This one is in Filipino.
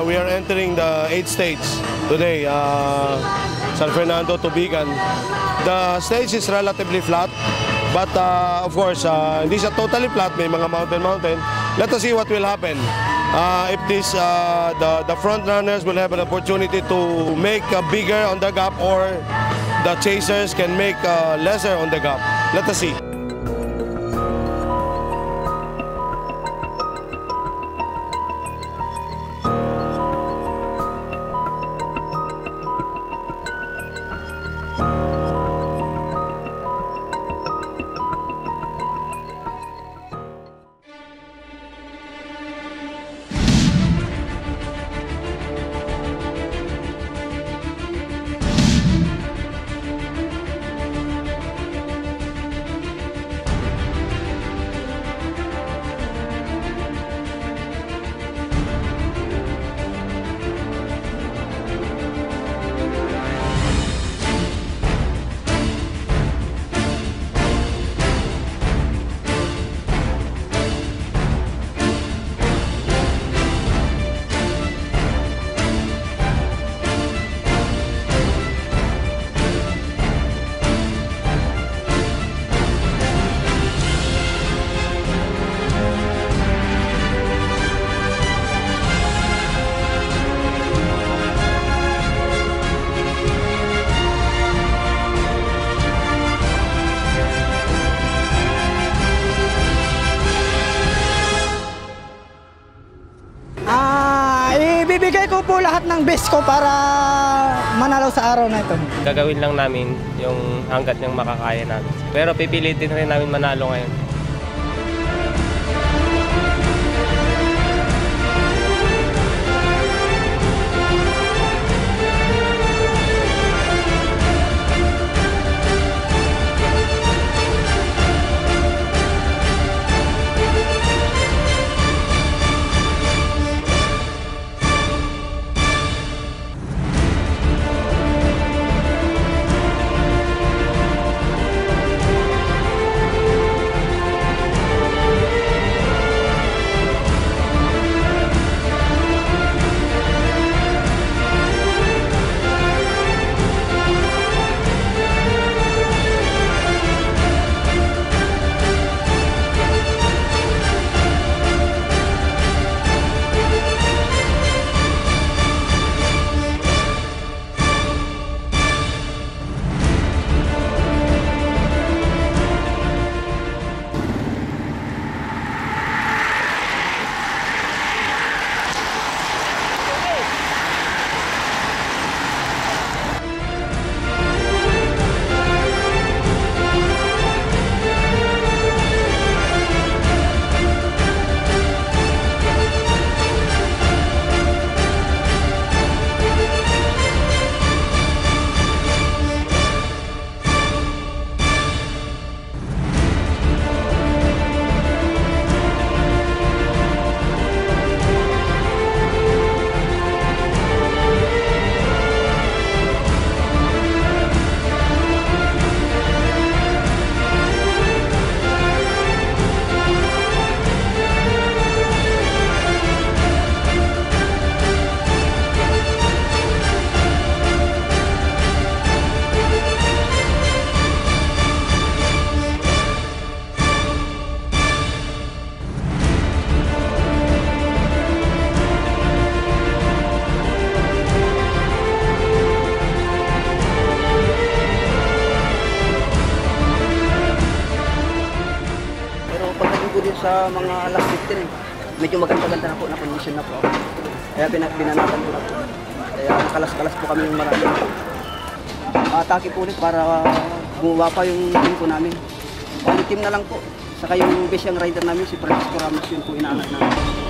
we are entering the 8th stage today, San Fernando to Bigan. The stage is relatively flat, but of course, hindi siya totally flat, may mga mountain. Let us see what will happen. If the front runners will have an opportunity to make bigger on the gap, or the chasers can make lesser on the gap. Let us see. Ibibigay ko po lahat ng best ko para manalo sa araw na ito. Gagawin lang namin yung hanggat yung makakaya namin. Pero pipilitin rin namin manalo ngayon. Sa mga last 15, medyo maganda-ganda na po na condition na po ako. Kaya binanatan ko na po. Kaya nakalas-kalas po kami yung marami. Atake po ulit para bumaba pa yung team po namin. Only team na lang po. Saka yung best young rider namin, si Francisco Ramos, yun po inaangat namin.